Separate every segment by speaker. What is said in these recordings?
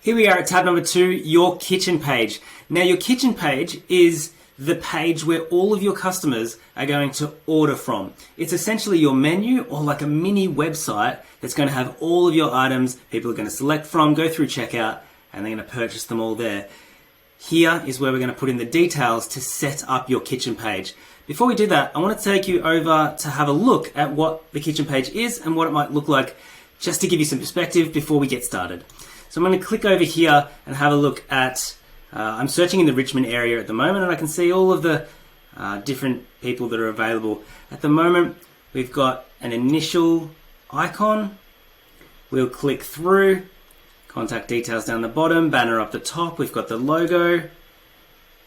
Speaker 1: Here we are at tab number 2, your kitchen page. Now your kitchen page is the page where all of your customers are going to order from. It's essentially your menu or like a mini website that's going to have all of your items people are going to select from, go through checkout, and they're going to purchase them all there. Here is where we're going to put in the details to set up your kitchen page. Before we do that, I want to take you over to have a look at what the kitchen page is and what it might look like, just to give you some perspective before we get started. So I'm going to click over here and have a look at, I'm searching in the Richmond area at the moment, and I can see all of the different people that are available. At the moment, we've got an initial icon. We'll click through, contact details down the bottom, banner up the top, we've got the logo.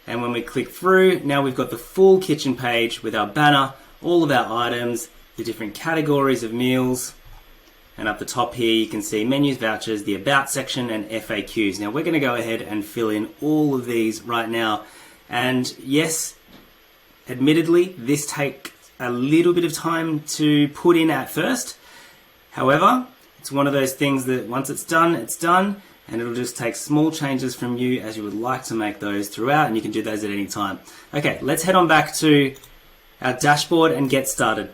Speaker 1: And when we click through, now we've got the full kitchen page with our banner, all of our items, the different categories of meals. And up the top here, you can see menus, vouchers, the about section, and FAQs. Now we're going to go ahead and fill in all of these right now. And yes, admittedly, this takes a little bit of time to put in at first. However, it's one of those things that once it's done, and it'll just take small changes from you as you would like to make those throughout, and you can do those at any time. Okay, let's head on back to our dashboard and get started.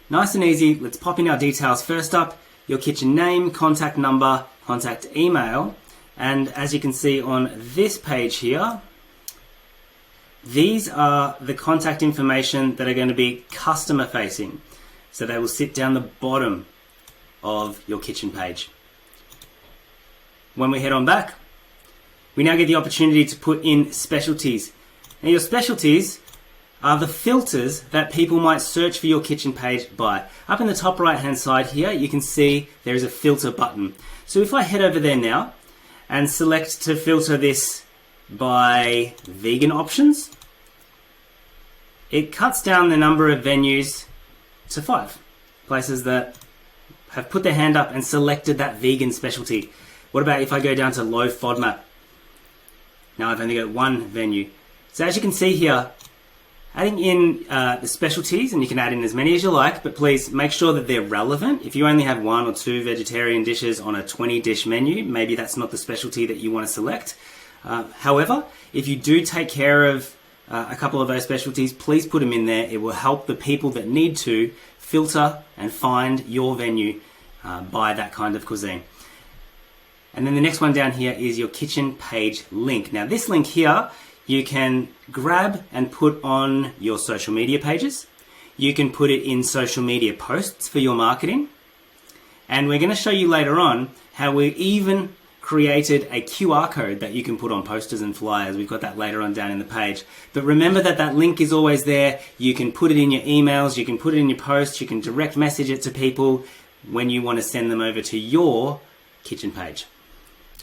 Speaker 1: Nice and easy, let's pop in our details. First up, your kitchen name, contact number, contact email, and as you can see on this page here, these are the contact information that are going to be customer facing. So they will sit down the bottom of your kitchen page. When we head on back, we now get the opportunity to put in specialties. Now your specialties are the filters that people might search for your kitchen page by. Up in the top right hand side here, you can see there is a filter button. So if I head over there now and select to filter this by vegan options, it cuts down the number of venues to 5 places that have put their hand up and selected that vegan specialty. What about if I go down to low FODMAP? Now I've only got one venue. So as you can see here, adding in the specialties, and you can add in as many as you like, but please make sure that they're relevant. If you only have 1 or 2 vegetarian dishes on a 20-dish menu, maybe that's not the specialty that you want to select. However, if you do take care of a couple of those specialties, please put them in there. It will help the people that need to filter and find your venue by that kind of cuisine. And then the next one down here is your kitchen page link. Now this link here, you can grab and put on your social media pages. You can put it in social media posts for your marketing. And we're going to show you later on how we even created a QR code that you can put on posters and flyers. We've got that later on down in the page. But remember that that link is always there. You can put it in your emails, you can put it in your posts, you can direct message it to people when you want to send them over to your kitchen page.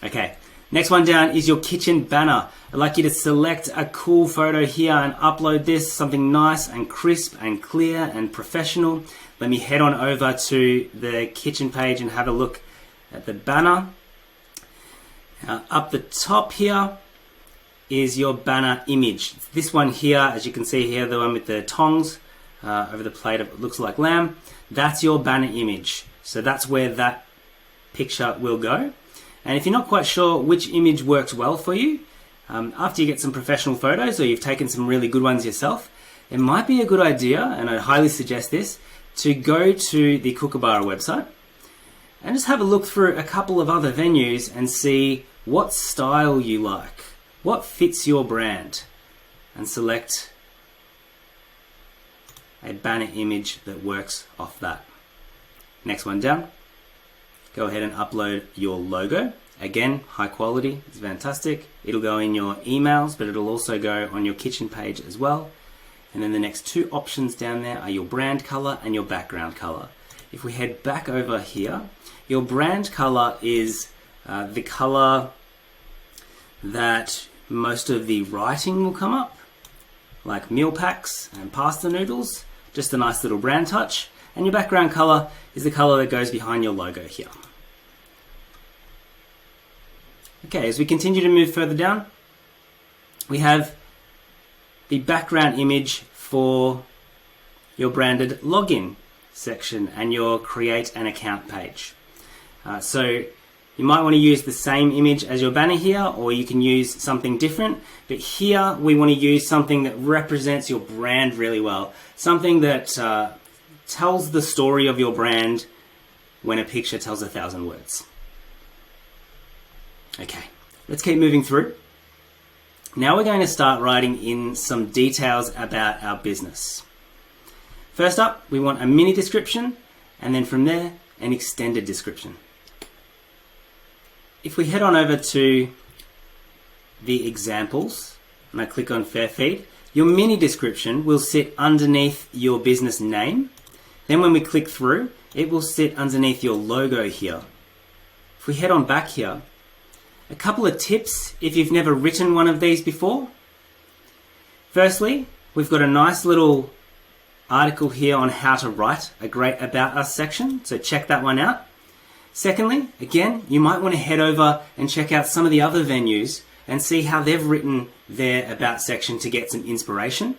Speaker 1: Okay, next one down is your kitchen banner. I'd like you to select a cool photo here and upload this, something nice and crisp and clear and professional. Let me head on over to the kitchen page and have a look at the banner. Up the top here is your banner image. This one here, as you can see here, the one with the tongs over the plate, it looks like lamb. That's your banner image. So that's where that picture will go. And if you're not quite sure which image works well for you, after you get some professional photos or you've taken some really good ones yourself, it might be a good idea, and I highly suggest this, to go to the Kookaburra website and just have a look through a couple of other venues and see what style you like, what fits your brand, and select a banner image that works off that. Next one down. Go ahead and upload your logo. Again, high quality, it's fantastic. It'll go in your emails, but it'll also go on your kitchen page as well. And then the next 2 options down there are your brand color and your background color. If we head back over here, your brand color is the color that most of the writing will come up, like meal packs and pasta noodles, just a nice little brand touch. And your background color is the color that goes behind your logo here. Okay, as we continue to move further down, we have the background image for your branded login section and your create an account page. So You might want to use the same image as your banner here, or you can use something different. But here we want to use something that represents your brand really well. Something that tells the story of your brand when a picture tells 1,000 words. Okay, let's keep moving through. Now we're going to start writing in some details about our business. First up, we want a mini description, and then from there, an extended description. If we head on over to the examples, and I click on Fair Feed, your mini description will sit underneath your business name. Then when we click through, it will sit underneath your logo here. If we head on back here, a couple of tips if you've never written one of these before. Firstly, we've got a nice little article here on how to write a great About Us section, so check that one out. Secondly, again, you might want to head over and check out some of the other venues and see how they've written their About section to get some inspiration.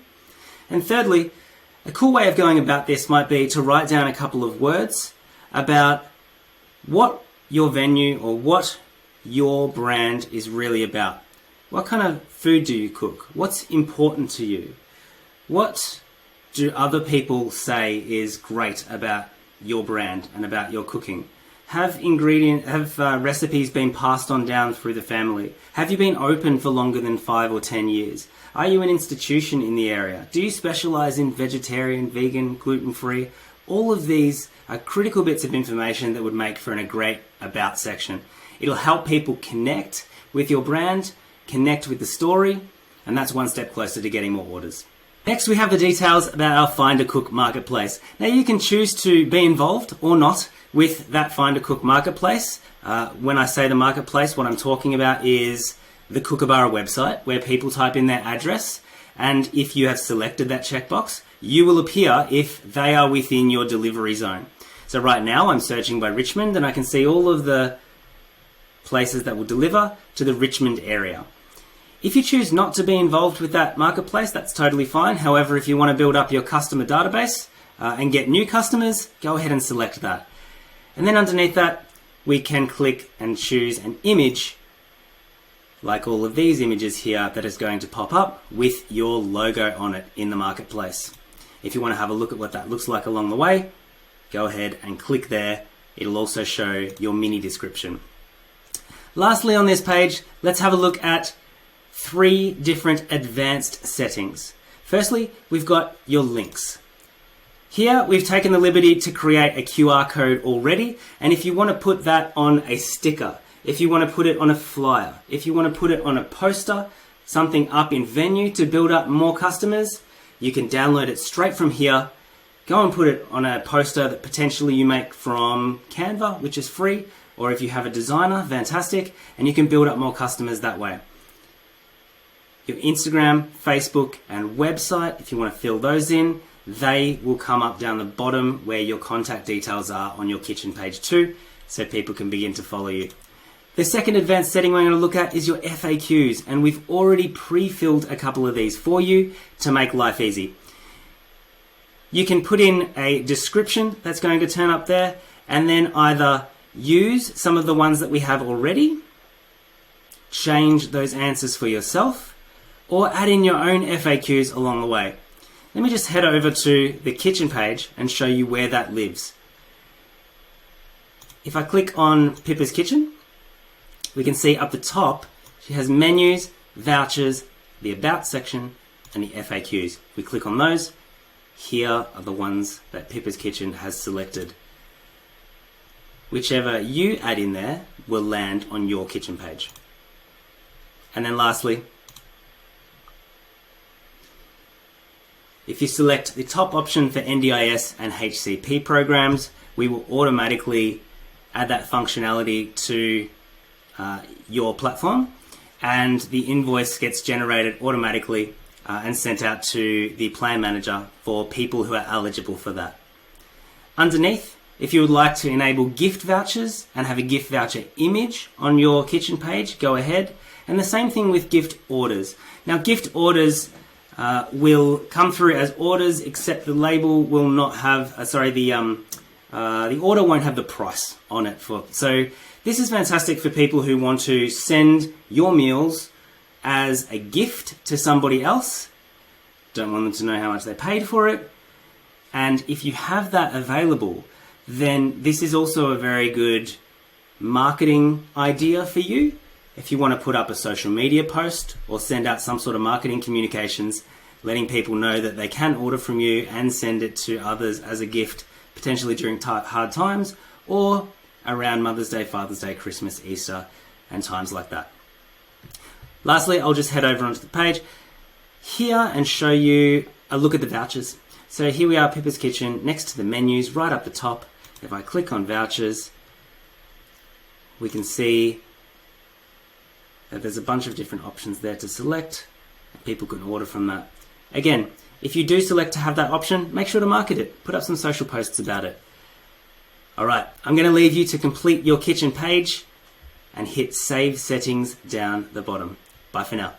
Speaker 1: And thirdly, a cool way of going about this might be to write down a couple of words about what your venue or what your brand is really about. What kind of food do you cook? What's important to you? What do other people say is great about your brand and about your cooking? Have recipes been passed on down through the family? Have you been open for longer than 5 or 10 years? Are you an institution in the area? Do you specialize in vegetarian, vegan, gluten-free? All of these are critical bits of information that would make for a great About section. It'll help people connect with your brand, connect with the story, and that's one step closer to getting more orders. Next, we have the details about our Find a Cook marketplace. Now, you can choose to be involved or not with that Find a Cook marketplace. When I say the marketplace, what I'm talking about is the Kookaburra website, where people type in their address, and if you have selected that checkbox, you will appear if they are within your delivery zone. So right now, I'm searching by Richmond, and I can see all of the places that will deliver to the Richmond area. If you choose not to be involved with that marketplace, that's totally fine. However, if you want to build up your customer database and get new customers, go ahead and select that. And then underneath that, we can click and choose an image, like all of these images here, that is going to pop up with your logo on it in the marketplace. If you want to have a look at what that looks like along the way, go ahead and click there. It'll also show your mini description. Lastly on this page, let's have a look at 3 different advanced settings. Firstly, we've got your links. Here, we've taken the liberty to create a QR code already, and if you want to put that on a sticker, if you want to put it on a flyer, if you want to put it on a poster, something up in Venue to build up more customers, you can download it straight from here, go and put it on a poster that potentially you make from Canva, which is free, or if you have a designer, fantastic, and you can build up more customers that way. Your Instagram, Facebook, and website, if you want to fill those in, they will come up down the bottom where your contact details are on your kitchen page too, so people can begin to follow you. The second advanced setting we're going to look at is your FAQs, and we've already pre-filled a couple of these for you to make life easy. You can put in a description that's going to turn up there, and then either use some of the ones that we have already, change those answers for yourself, or add in your own FAQs along the way. Let me just head over to the kitchen page and show you where that lives. If I click on Pippa's Kitchen, we can see up the top, she has menus, vouchers, the About section, and the FAQs. If we click on those, here are the ones that Pippa's Kitchen has selected. Whichever you add in there will land on your kitchen page. And then lastly, if you select the top option for NDIS and HCP programs, we will automatically add that functionality to your platform, and the invoice gets generated automatically and sent out to the plan manager for people who are eligible for that. Underneath, if you would like to enable gift vouchers and have a gift voucher image on your kitchen page, go ahead. And the same thing with gift orders. Now, gift orders will come through as orders, except the label will not have, the order won't have the price on it. So This is fantastic for people who want to send your meals as a gift to somebody else. Don't want them to know how much they paid for it. And if you have that available, then this is also a very good marketing idea for you. If you want to put up a social media post or send out some sort of marketing communications, letting people know that they can order from you and send it to others as a gift, potentially during hard times or around Mother's Day, Father's Day, Christmas, Easter, and times like that. Lastly, I'll just head over onto the page here and show you a look at the vouchers. So here we are, Pippa's Kitchen, next to the menus, right up the top. If I click on vouchers, we can see that there's a bunch of different options there to select. People can order from that. Again, if you do select to have that option, make sure to market it. Put up some social posts about it. All right, I'm going to leave you to complete your kitchen page and hit Save Settings down the bottom. Bye for now.